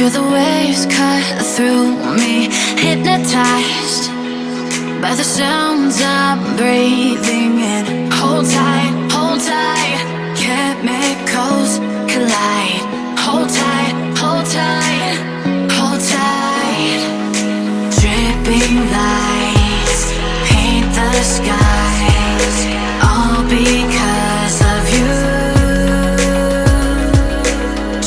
Hear the waves cut through me, hypnotized by the sounds I'm breathing in. Hold tight, chemicals collide. Hold tight, hold tight. Dripping lights paint the skies, all because of you.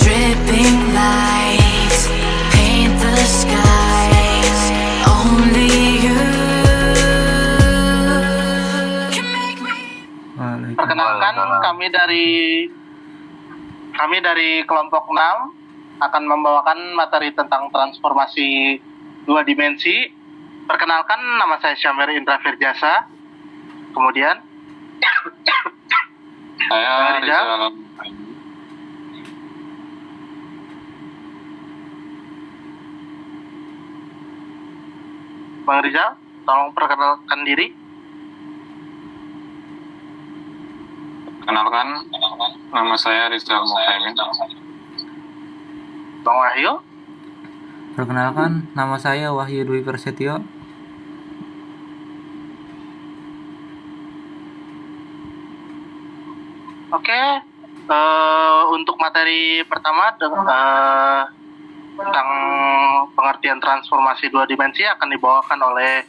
Dripping lights paint the skies, only you can make me. Perkenalkan, kami dari kelompok 6 akan membawakan materi tentang transformasi dua dimensi. Perkenalkan, nama saya Syamir Indra Firjasa. Kemudian Saya Rizal. Bang Rizal, tolong perkenalkan diri. Kenalkan, nama saya Rizal Muhaimin. Bang Wahyu. Perkenalkan, nama saya Wahyu Dwi Prasetyo. Oke, untuk materi pertama tentang pengertian transformasi dua dimensi akan dibawakan oleh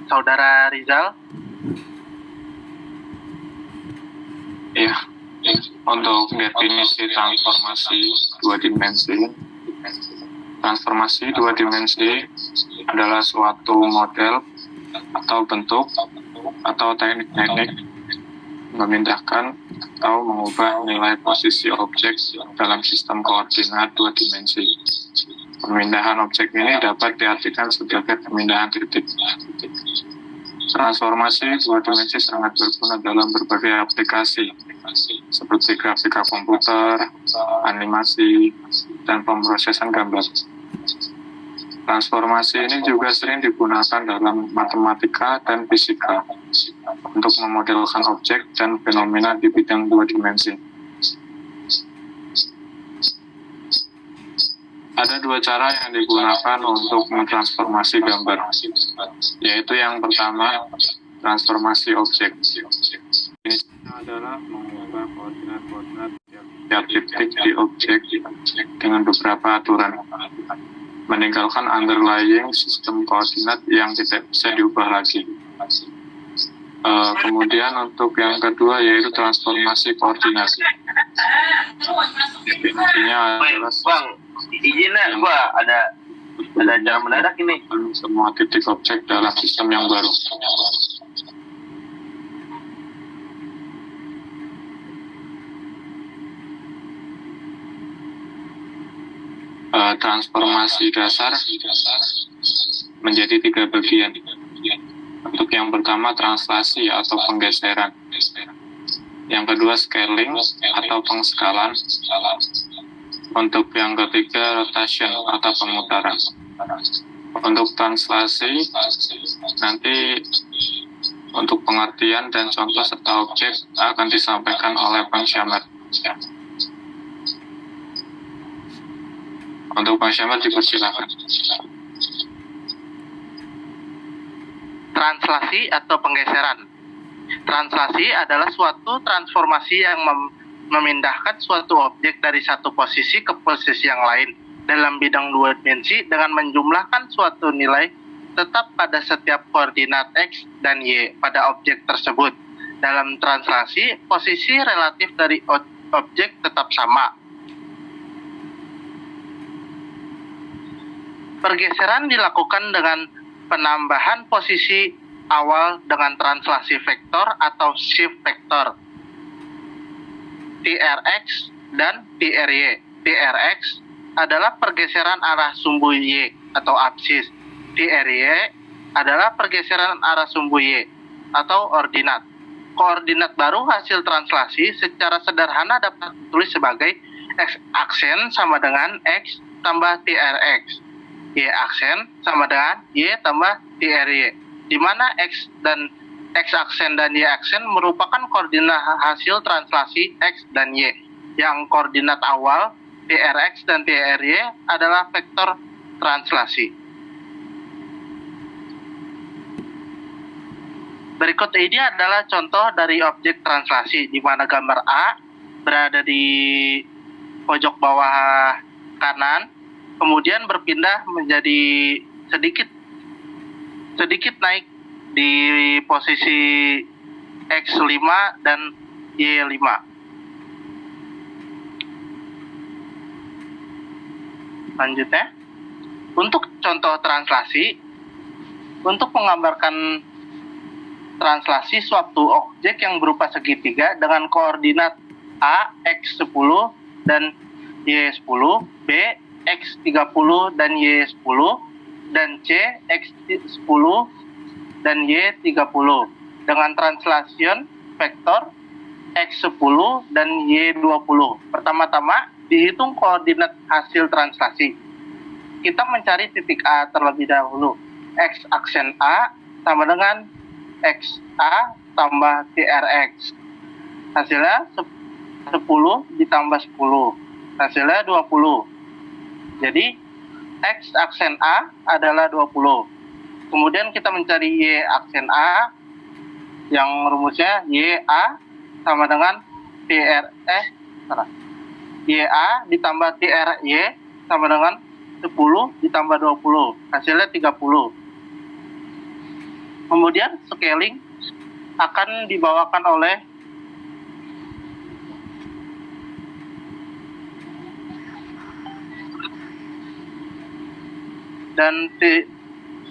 Saudara Rizal. Iya, untuk definisi transformasi dua dimensi. Transformasi dua dimensi adalah suatu model atau bentuk atau teknik-teknik memindahkan atau mengubah nilai posisi objek dalam sistem koordinat dua dimensi. Pemindahan objek ini dapat diartikan sebagai pemindahan titik. Transformasi dua dimensi sangat berguna dalam berbagai aplikasi, seperti grafika komputer, animasi, dan pemrosesan gambar. Transformasi ini juga sering digunakan dalam matematika dan fisika untuk memodelkan objek dan fenomena di bidang dua dimensi. Ada dua cara yang digunakan untuk mentransformasi gambar, yaitu yang pertama, transformasi objek. Ini adalah mengubah koordinat-koordinat tiap titik di objek dengan beberapa aturan, meninggalkan underlying sistem koordinat yang tidak bisa diubah lagi. Kemudian untuk yang kedua yaitu transformasi koordinat. Definisinya adalah Bang, izinnya gua ada acara mendadak ini. semua titik objek dalam sistem yang baru. Transformasi dasar menjadi 3 bagian. Untuk yang pertama translasi atau penggeseran. Yang kedua scaling atau pengskalan. Untuk yang ketiga rotation atau pemutaran. Untuk translasi nanti untuk pengertian dan contoh serta objek akan disampaikan oleh Bang Syamir. Untuk Bang Syamir dipersilakan. Translasi atau penggeseran. Translasi adalah suatu transformasi yang memindahkan suatu objek dari satu posisi ke posisi yang lain dalam bidang dua dimensi dengan menjumlahkan suatu nilai tetap pada setiap koordinat X dan Y pada objek tersebut. Dalam translasi, posisi relatif dari objek tetap sama. Pergeseran dilakukan dengan penambahan posisi awal dengan translasi vektor atau shift vektor TRX dan TRY. TRX adalah pergeseran arah sumbu Y atau absis. TRY adalah pergeseran arah sumbu Y atau ordinat. Koordinat baru hasil translasi secara sederhana dapat ditulis sebagai X aksen sama dengan X tambah TRX. Y aksen sama dengan Y tambah TRY, di mana X aksen dan Y aksen merupakan koordinat hasil translasi X dan Y, yang koordinat awal PRX dan PRY adalah vektor translasi. Berikut ini adalah contoh dari objek translasi, di mana gambar A berada di pojok bawah kanan, kemudian berpindah menjadi sedikit naik di posisi X5 dan Y5. Selanjutnya, untuk contoh translasi, untuk menggambarkan translasi suatu objek yang berupa segitiga dengan koordinat A, X10 dan Y10, B, X30 dan Y10, dan C, X10 dan Y30 dengan translation vektor X10 dan Y20. Pertama-tama, dihitung koordinat hasil translasi. Kita mencari titik A terlebih dahulu. X aksen A sama dengan XA tambah TRX. Hasilnya 10 ditambah 10. Hasilnya 20. Jadi, X aksen A adalah 20. Kemudian kita mencari Y aksen A, yang rumusnya YA sama dengan YA ditambah TRY sama dengan 10 ditambah 20. Hasilnya 30. Kemudian scaling akan dibawakan oleh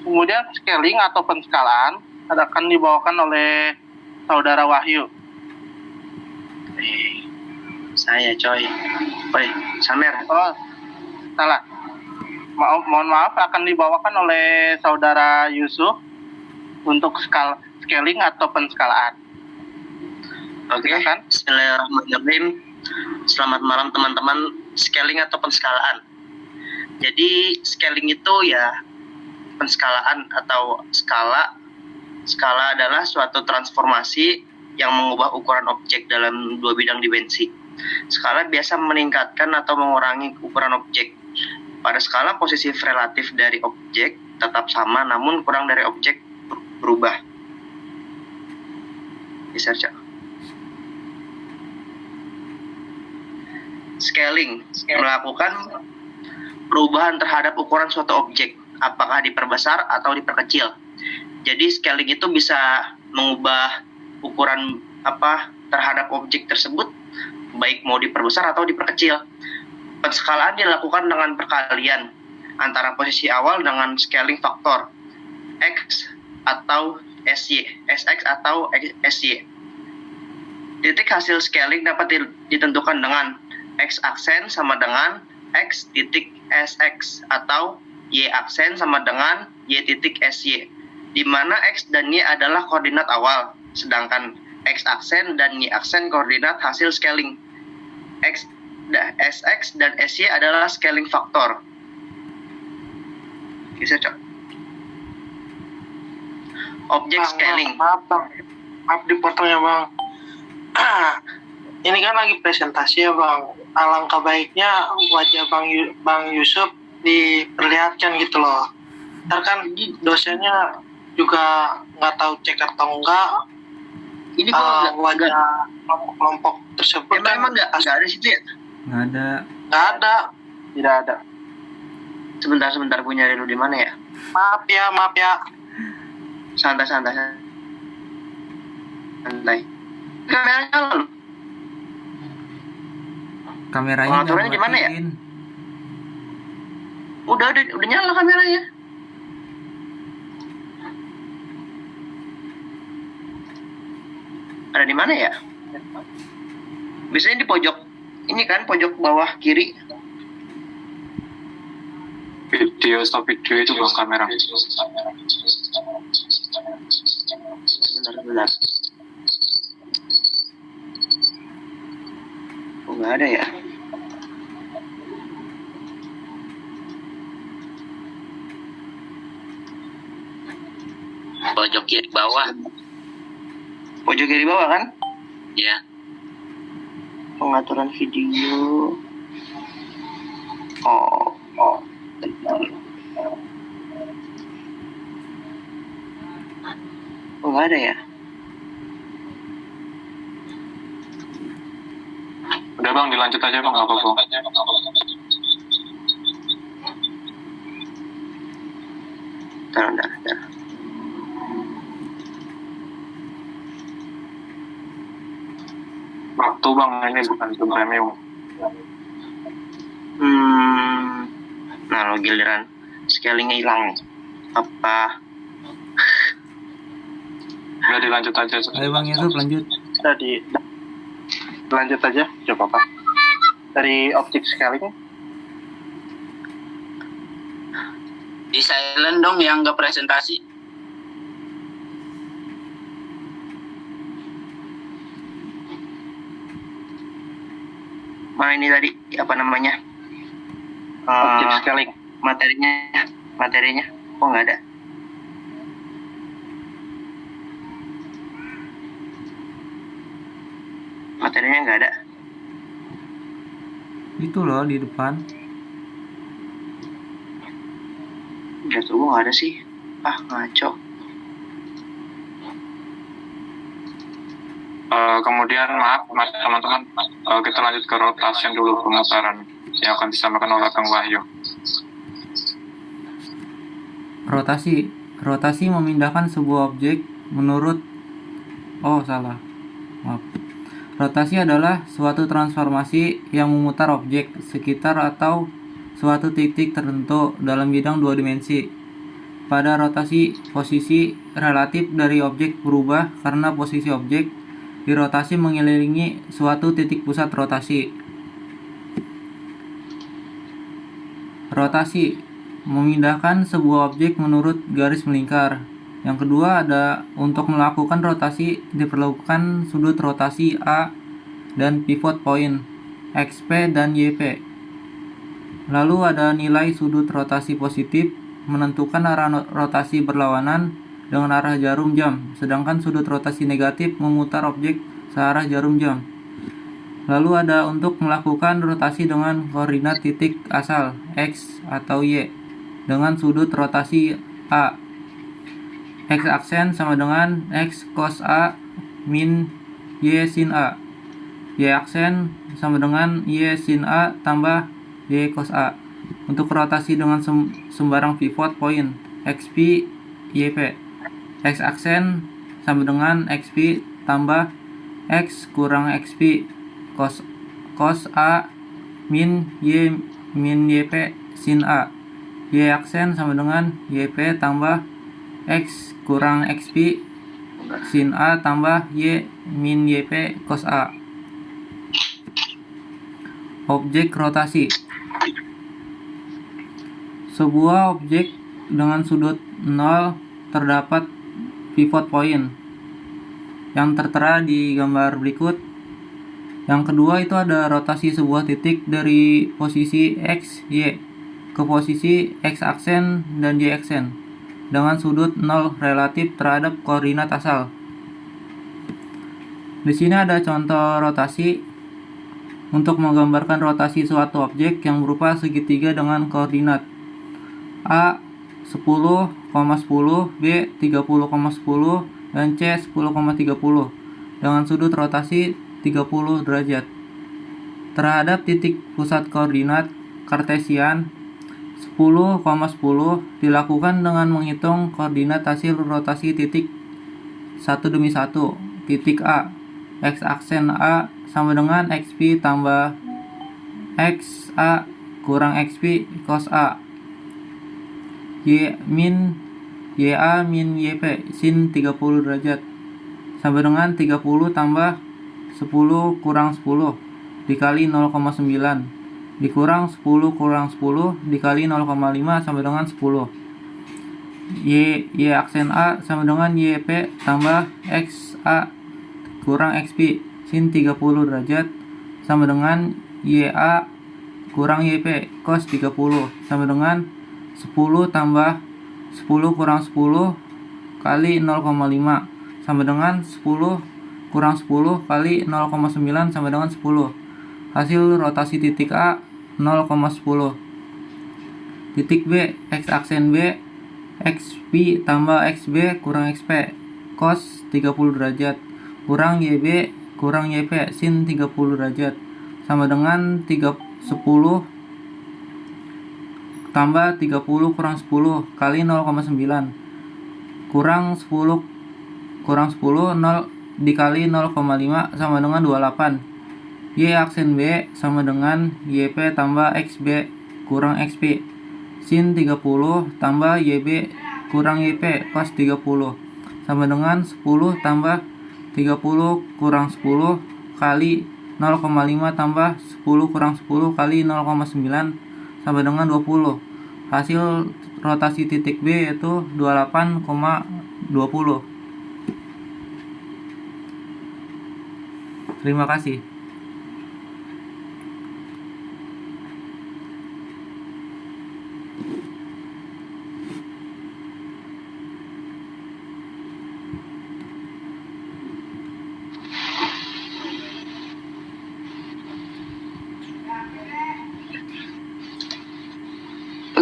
kemudian scaling atau penskalaan akan dibawakan oleh saudara Wahyu. Saya coy. Samer. Oh, salah. Mohon maaf, akan dibawakan oleh saudara Yusuf untuk scaling atau penskalaan. Oke. Silakan. Bismillahirrahmanirrahim. Selamat malam teman-teman. Scaling atau penskalaan. Jadi scaling itu ya penskalaan atau skala. Skala adalah suatu transformasi yang mengubah ukuran objek dalam dua bidang dimensi. Skala biasa meningkatkan atau mengurangi ukuran objek. Pada skala, posisi relatif dari objek tetap sama, namun kurang dari objek berubah. Bisa cek. Scaling melakukan perubahan terhadap ukuran suatu objek, apakah diperbesar atau diperkecil. Jadi scaling itu bisa mengubah ukuran terhadap objek tersebut, baik mau diperbesar atau diperkecil. Penskalaan dilakukan dengan perkalian antara posisi awal dengan scaling faktor X atau SY, SX atau SY. Titik hasil scaling dapat ditentukan dengan X aksen sama dengan X titik SX atau Y aksen sama dengan Y titik SY, di mana X dan Y adalah koordinat awal, sedangkan X aksen dan Y aksen koordinat hasil scaling. SX dan SY adalah scaling faktor. Bisa cok. Objek scaling. Maaf dipotong ya bang. Ini kan lagi presentasi ya bang. Alangkah baiknya wajah bang Yusuf diperlihatkan gitu loh. Ntar kan dosennya juga nggak tahu cek atau enggak. Ini kok wajah kelompok tersebut emang nggak ada situ ya? Nggak ada. Nggak ada. Tidak ada. Sebentar gue nyari lu di mana ya? Maaf ya. Santai. Kameranya nyala lu. Kameranya Pengaturannya nggak di mana ya? matiin. Udah nyala kameranya. Ada di mana ya? Biasanya di pojok ini kan, pojok bawah kiri. Stop video itu bang, kamera. Benar. Oh, nggak ada ya? Pojok kiri bawah. Pojok kiri bawah kan? Ya. Pengaturan video. Oh, nggak ada ya? Udah bang, dilanjut aja bang, nggak apa-apa. Bentar. Waktu bang, ini bukan premium. Nah lo giliran scalingnya hilang. Apa? Udah dilanjut aja. Ayo Bang Yusuf lanjut. Tadi lanjut aja, coba Pak. Dari objek scaling, Di silent dong yang nggak presentasi. Mana ini tadi apa namanya? objek scaling. Materinya kok nggak ada? Materinya nggak ada. Itu loh di depan. Udah tuh nggak ada sih. Ngaco. Kemudian maaf teman-teman, kita lanjut ke rotation dulu, pemutaran yang akan disampaikan oleh Kang Wahyu. Rotasi memindahkan sebuah objek menurut salah. Maaf. Rotasi adalah suatu transformasi yang memutar objek sekitar atau suatu titik tertentu dalam bidang dua dimensi. Pada rotasi, posisi relatif dari objek berubah karena posisi objek dirotasi mengelilingi suatu titik pusat rotasi. Rotasi memindahkan sebuah objek menurut garis melingkar. Yang kedua ada untuk melakukan rotasi diperlukan sudut rotasi A dan pivot point XP dan YP. Lalu ada nilai sudut rotasi positif menentukan arah rotasi berlawanan dengan arah jarum jam, sedangkan sudut rotasi negatif memutar objek searah jarum jam. Lalu ada untuk melakukan rotasi dengan koordinat titik asal X atau Y dengan sudut rotasi A. X aksen sama dengan X cos A min Y sin A. Y aksen sama dengan Y sin A tambah Y cos A. Untuk rotasi dengan sembarang pivot point XP YP. X aksen sama dengan XP tambah X kurang XP cos A min Y min YP sin A. Y aksen sama dengan YP tambah X kurang XP sin A tambah Y min YP cos A. Objek rotasi. Sebuah objek dengan sudut 0 terdapat pivot point yang tertera di gambar berikut. Yang kedua itu ada rotasi sebuah titik dari posisi X, Y ke posisi X aksen dan Y aksen dengan sudut 0 relatif terhadap koordinat asal. Di sini ada contoh rotasi untuk menggambarkan rotasi suatu objek yang berupa segitiga dengan koordinat A 10,10, B 30,10, dan C 10,30 dengan sudut rotasi 30 derajat. Terhadap titik pusat koordinat Kartesian 10,10 dilakukan dengan menghitung koordinat hasil rotasi titik satu demi satu. Titik A, X aksen A sama dengan XP tambah X A kurang XP cos A. Y min YA min YP sin 30 derajat sama dengan 30 tambah 10 kurang 10 dikali 0,9 dikurang 10 kurang 10 dikali 0,5 sama dengan 10. Y aksen A sama dengan YP tambah X A kurang XP sin 30 derajat sama dengan YA kurang YP cos 30 sama dengan 10 tambah 10 kurang 10 kali 0,5 sama dengan 10 kurang 10 kali 0,9 sama dengan 10. Hasil rotasi titik A 0,10. Titik B, X aksen B, XP tambah XB kurang XP, cos 30 derajat, kurang YB kurang YP, sin 30 derajat, sama dengan 10 tambah 30 kurang 10 kali 0,9, kurang 10 0 dikali 0,5 sama dengan 28. Y aksen B sama dengan YP tambah XB kurang XP, sin 30 tambah YB kurang YP, cos 30 sama dengan 10 tambah 30 kurang 10 kali 0,5 tambah 10 kurang 10 kali 0,9 sama dengan 20. Hasil rotasi titik B yaitu 28,20. Terima kasih.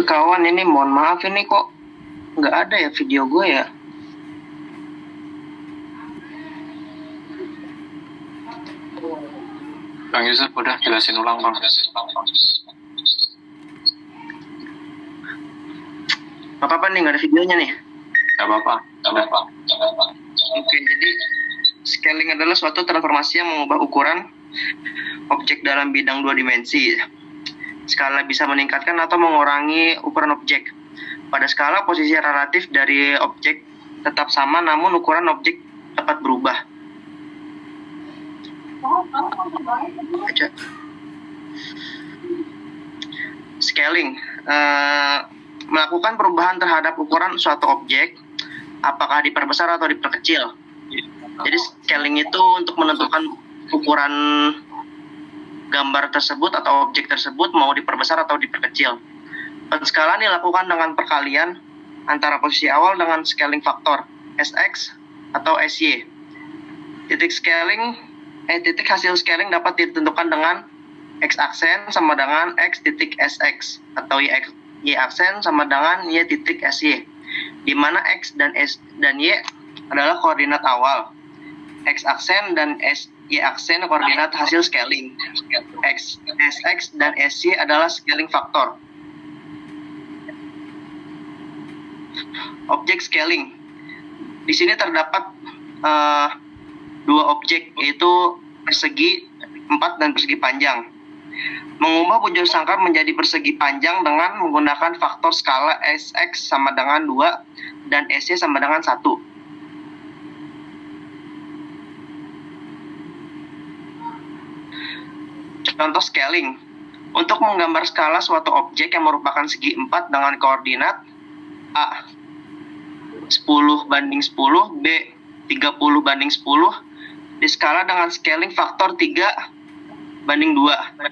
Kawan, ini mohon maaf, ini kok nggak ada ya video gue ya. Bang Yusuf udah jelasin ulang Bang. Gak apa-apa nih, nggak ada videonya nih. Gak apa-apa. Oke, jadi scaling adalah suatu transformasi yang mengubah ukuran objek dalam bidang 2 dimensi. Skala bisa meningkatkan atau mengurangi ukuran objek. Pada skala, posisi relatif dari objek tetap sama, namun ukuran objek dapat berubah. Baca. Scaling melakukan perubahan terhadap ukuran suatu objek, apakah diperbesar atau diperkecil. Jadi scaling itu untuk menentukan ukuran gambar tersebut atau objek tersebut mau diperbesar atau diperkecil. Penskalan dilakukan dengan perkalian antara posisi awal dengan scaling faktor SX atau SY. Titik hasil scaling dapat ditentukan dengan X aksen sama dengan X titik SX atau Y aksen sama dengan Y titik SY, di mana X dan Y adalah koordinat awal. X aksen dan Y aksen koordinat hasil scaling. SX dan SY adalah scaling faktor. Objek scaling. Di sini terdapat dua objek, yaitu persegi 4 dan persegi panjang. Mengubah bujur sangkar menjadi persegi panjang dengan menggunakan faktor skala SX sama dengan 2 dan SY sama dengan 1. Contoh scaling. Untuk menggambar skala suatu objek yang merupakan segi 4 dengan koordinat A 10/10, B 30/10, diskala dengan scaling faktor 3/2.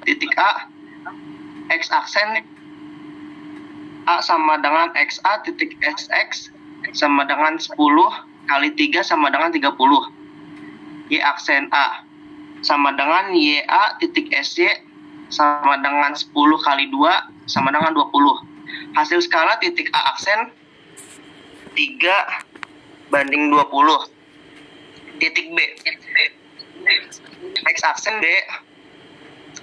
Titik A, X aksen A sama dengan XA titik SX sama dengan 10 kali 3 sama dengan 30. Y aksen A sama dengan YA titik SY sama dengan 10 kali 2 sama dengan 20. Hasil skala titik A aksen 3/20. Titik B, X aksen B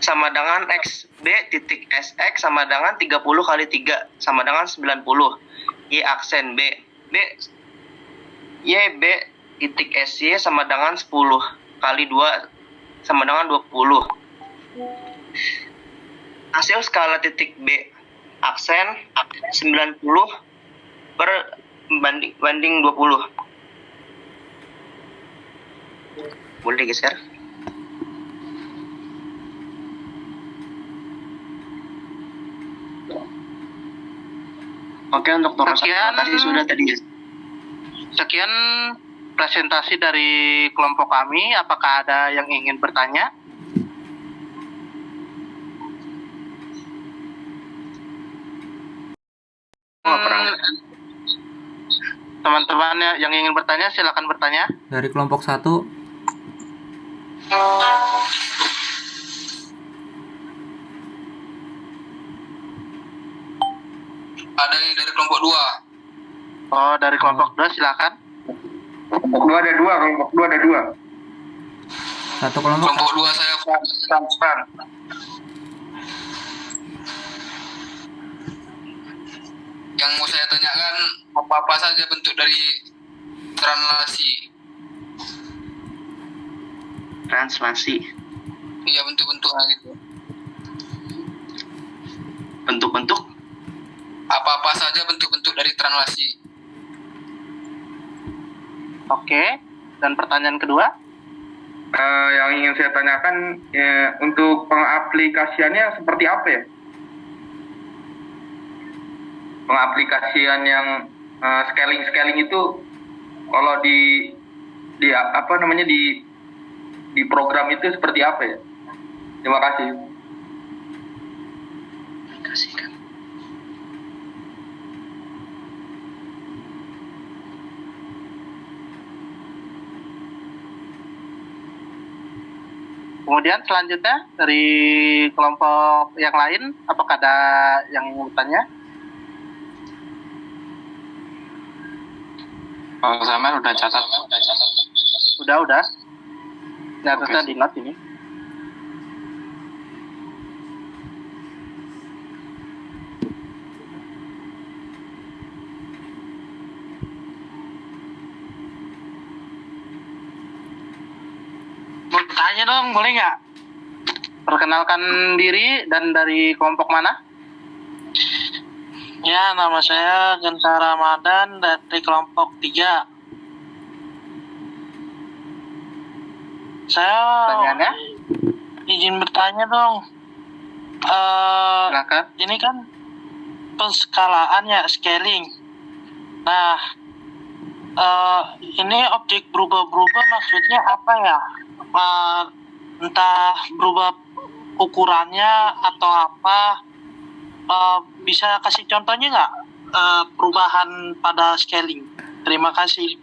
sama dengan XB titik SX sama dengan 30 kali 3 sama dengan 90. Y aksen B, YB titik SY sama dengan 10 kali 2 sama dengan 20. Hasil skala titik B aksen 90/20. Boleh geser? Oke, untuk presentasi sudah tadi. Sekian presentasi dari kelompok kami. Apakah ada yang ingin bertanya? Teman-teman yang ingin bertanya, silakan bertanya. Dari kelompok 1, Ada nih dari kelompok 2. Oh, dari kelompok 2 silakan. Kelompok 2 ada 2, kelompok 2 ada 2. Satu kelompok. Kelompok 2 saya Transfer. yang mau saya tanyakan apa saja bentuk dari Translasi. Iya, bentuk-bentuknya gitu. Bentuk-bentuk Apa-apa saja bentuk-bentuk dari translasi. Oke. Dan pertanyaan kedua? Yang ingin saya tanyakan untuk pengaplikasiannya seperti apa ya? Pengaplikasian yang scaling itu kalau di apa namanya di program itu seperti apa ya? Terima kasih. kasihkan. Kemudian selanjutnya dari kelompok yang lain, apakah ada yang ingin bertanya? Kalau Samuel udah catat. Udah. Catatnya di note ini. Mau tanya dong, boleh nggak? Perkenalkan diri dan dari kelompok mana? Ya, nama saya Genta Ramadan dari kelompok 3. Saya Pertanyaannya? izin bertanya dong. Silakan. Ini kan penskalaan ya, scaling. Nah, ini objek berubah-berubah maksudnya apa ya? Entah berubah ukurannya atau apa? Bisa kasih contohnya nggak perubahan pada scaling? Terima kasih.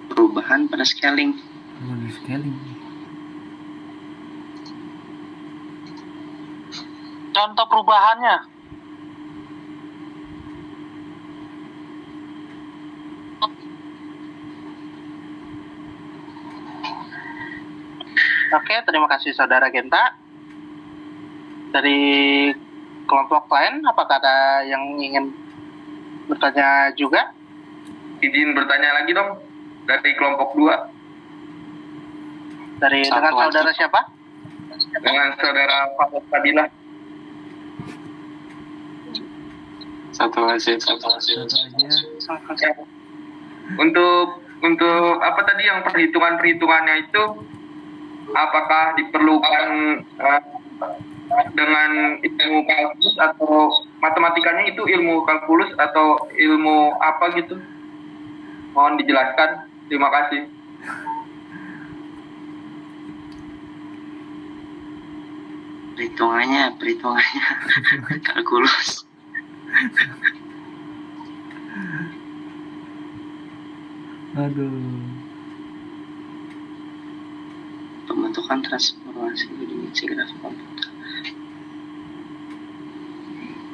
Perubahan pada scaling. Scaling. Contoh perubahannya. Oke, terima kasih Saudara Genta. Dari kelompok lain, apakah ada yang ingin bertanya juga? Izin bertanya lagi dong dari kelompok 2 Dengan saudara siapa? dengan saudara Pak Fadilah. Satu aja. Untuk apa tadi yang perhitungannya itu apakah diperlukan dengan ilmu kalkulus atau matematikanya itu ilmu kalkulus atau ilmu apa gitu? Mohon dijelaskan. Terima kasih. Perhitungannya kalkulus. Aduh. Pembentukan transformasi dimensi grafik komputer.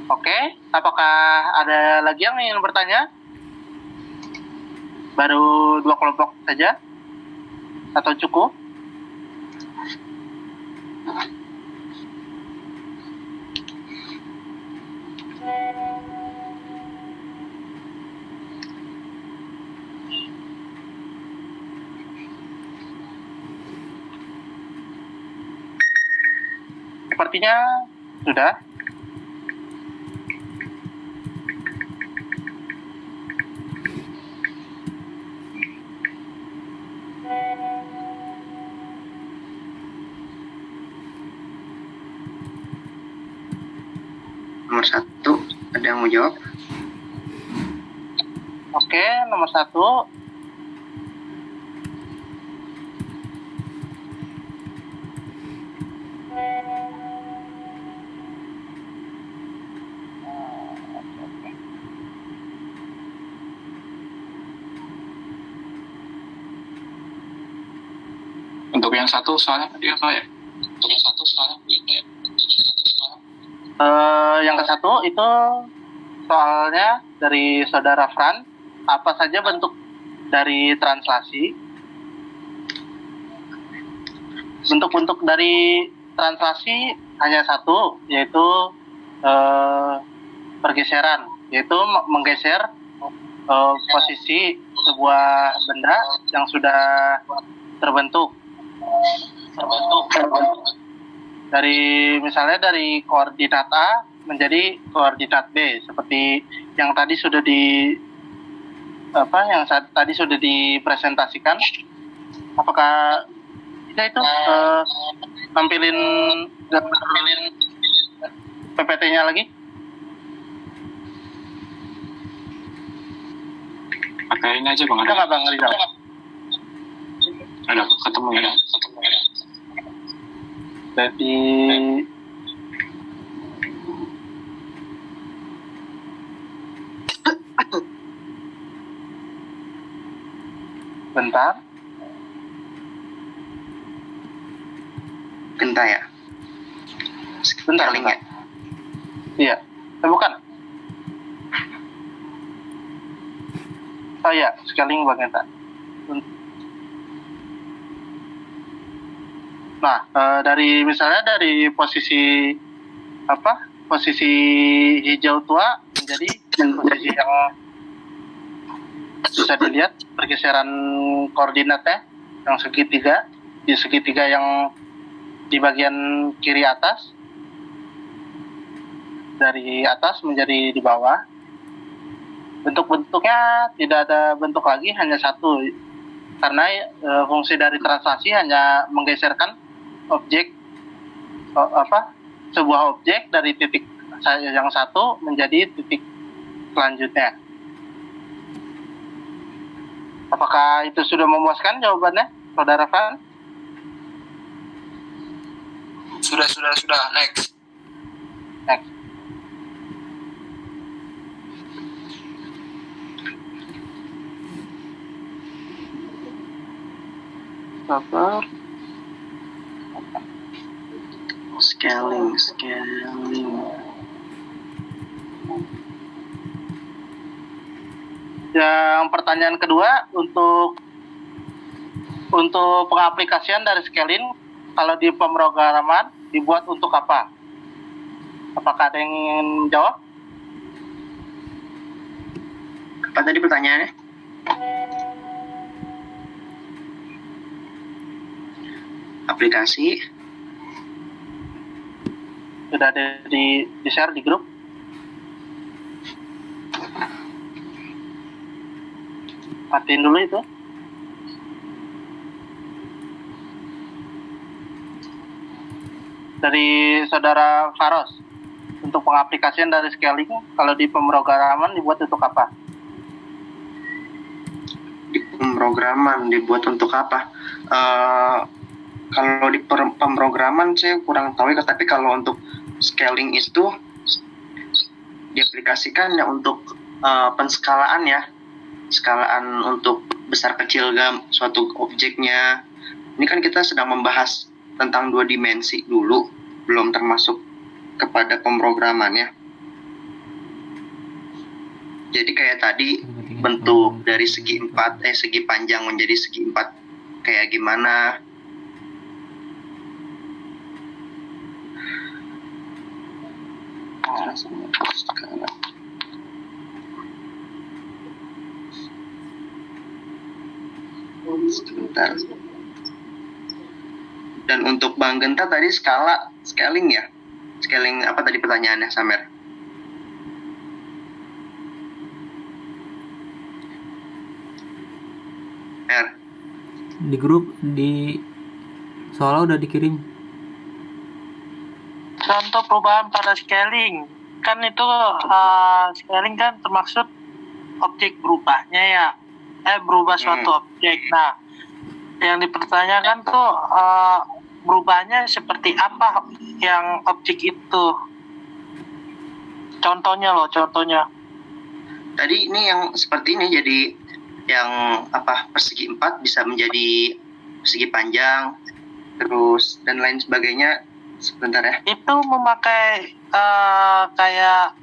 Oke, apakah ada lagi yang ingin bertanya? Baru 2 kelompok saja? Atau cukup? Sepertinya sudah. Nomor 1, ada yang mau jawab? Oke, nomor 1. Untuk yang satu soalnya dia apa ya? Yang ke-1 itu soalnya dari saudara Fran, apa saja bentuk dari translasi? Bentuk-bentuk dari translasi hanya satu, yaitu pergeseran, yaitu menggeser posisi sebuah benda yang sudah terbentuk. Dari misalnya dari koordinat A menjadi koordinat B, seperti yang tadi sudah tadi sudah dipresentasikan. Apakah kita itu tampilin PPT-nya lagi? Pakai ini aja Bang. Ada nggak Bang Rizal? Ada ketemu ya. Jadi bentar. Genta ya. Bentar. Scaling-nya. Iya. Bukan. Oh iya, scaling Bang Genta. Nah, dari posisi posisi hijau tua menjadi posisi yang bisa dilihat pergeseran koordinatnya yang segitiga, di segitiga yang di bagian kiri atas, dari atas menjadi di bawah. Bentuk-bentuknya tidak ada bentuk lagi, hanya satu, karena fungsi dari translasi hanya menggeserkan sebuah objek dari titik yang satu menjadi titik selanjutnya. Apakah itu sudah memuaskan jawabannya, Saudara Fan? Sudah. Next. Sabar. Scaling. Yang pertanyaan kedua, untuk pengaplikasian dari scaling, kalau di pemrograman dibuat untuk apa? Apakah ada yang ingin jawab? Apa tadi pertanyaannya? Aplikasi. Sudah ada di share di grup. Matiin dulu itu. Dari Saudara Faros, untuk pengaplikasian dari scaling, kalau di pemrograman dibuat untuk apa? Di pemrograman dibuat untuk apa? Kalau di pemrograman saya kurang tahu ya, tapi kalau untuk scaling itu diaplikasikan ya untuk penskalaan ya, skalaan untuk besar kecil suatu objeknya. Ini kan kita sedang membahas tentang 2 dimensi dulu, belum termasuk kepada pemrograman ya. Jadi kayak tadi bentuk dari segi panjang menjadi segi 4 kayak gimana? Sebentar. Dan untuk Bang Genta tadi scaling ya? Scaling apa tadi pertanyaannya, Samer? Di grup soalnya udah dikirim. Contoh perubahan pada scaling, kan itu scaling kan termaksud objek berubahnya ya, berubah suatu objek. Nah, yang dipertanyakan tuh berubahnya seperti apa yang objek itu? Contohnya. Tadi ini yang seperti ini, jadi yang persegi 4 bisa menjadi persegi panjang, terus dan lain sebagainya. Sebentar ya. Itu memakai kayak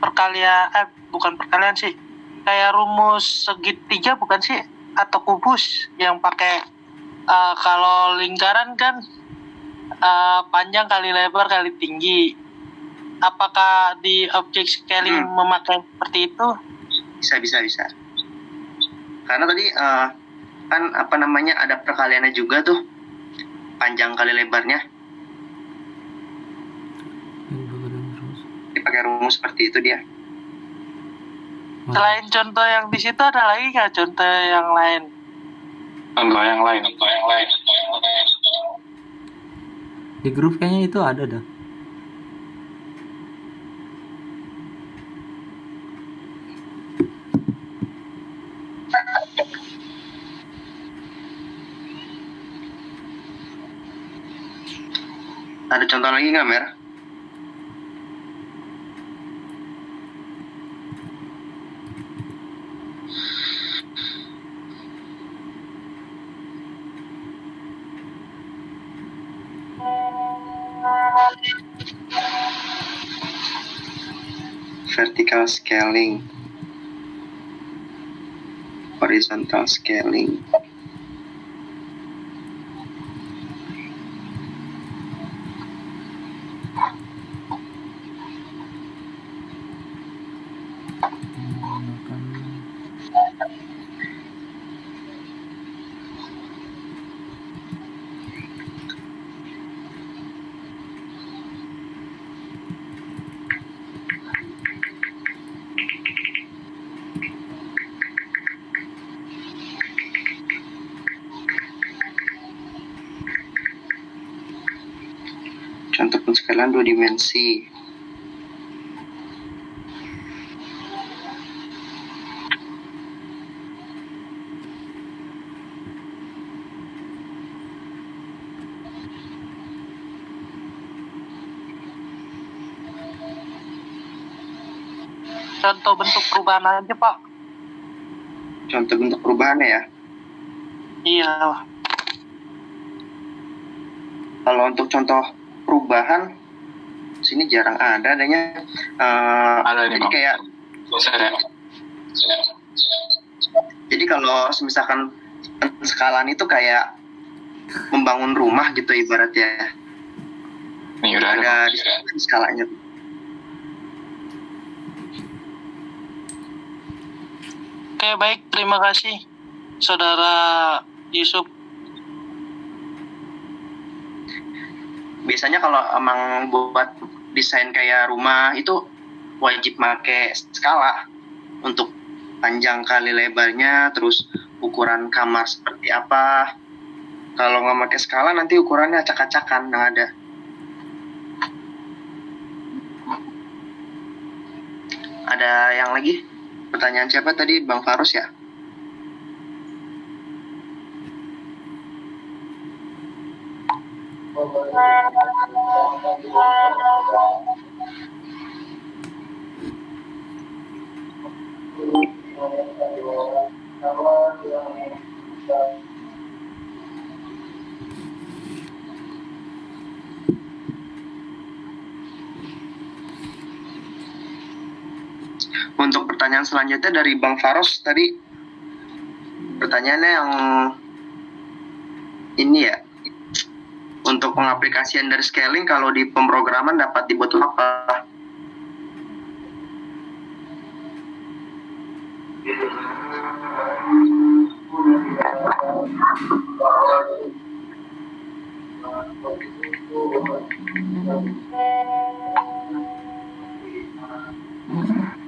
perkalian, bukan perkalian sih, kayak rumus segitiga bukan sih, atau kubus yang pakai kalau lingkaran kan panjang kali lebar kali tinggi. Apakah di object scaling memakai seperti itu? Bisa. Karena tadi kan apa namanya ada perkaliannya juga tuh, panjang kali lebarnya. Dipakai rumus seperti itu dia. Selain contoh yang di situ ada lagi nggak contoh yang lain? Contoh yang lain. Di grup kayaknya itu ada dah. Ada contoh lagi nggak, Mer? Vertical scaling, horizontal scaling. Contoh penskalian 2 dimensi. Contoh bentuk perubahan aja, Pak. Contoh bentuk perubahannya ya. Iya. Kalau untuk contoh perubahan sini jarang adanya. Ada nih, Jadi Bang. kayak Saya. jadi kalau misalkan skalan itu kayak membangun rumah gitu ibaratnya. Nih udah ada. Ada Bang. di skalanya. Oke, baik. Terima kasih, Saudara Yusuf. Biasanya kalau emang buat desain kayak rumah itu wajib pakai skala untuk panjang kali lebarnya, terus ukuran kamar seperti apa. Kalau nggak pakai skala nanti ukurannya acak-acakan yang ada. Ada yang lagi? Pertanyaan siapa tadi? Bang Farus ya? Untuk pertanyaan selanjutnya dari Bang Faros tadi, pertanyaannya yang ini ya, untuk pengaplikasian dari scaling kalau di pemrograman dapat dibuat apa?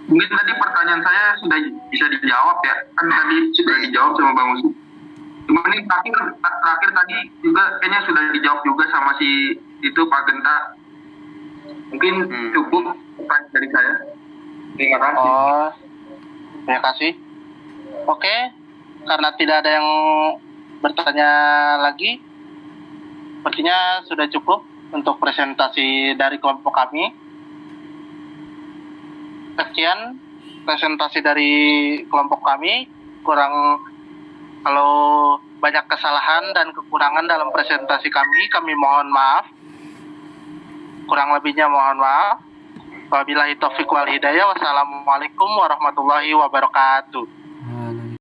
Mungkin tadi pertanyaan saya sudah bisa dijawab ya, kan tadi sudah dijawab sama Bang Usu. Cuma ini terakhir tadi juga kayaknya sudah dijawab juga sama si itu Pak Genta. Mungkin cukup pertanyaan dari saya. Terima kasih. Oh, terima kasih. Oke, karena tidak ada yang bertanya lagi, sepertinya sudah cukup untuk presentasi dari kelompok kami. Sekian presentasi dari kelompok kami. Kalau banyak kesalahan dan kekurangan dalam presentasi kami mohon maaf. Kurang lebihnya mohon maaf. Wabillahi taufiq wal hidayah. Wassalamualaikum warahmatullahi wabarakatuh.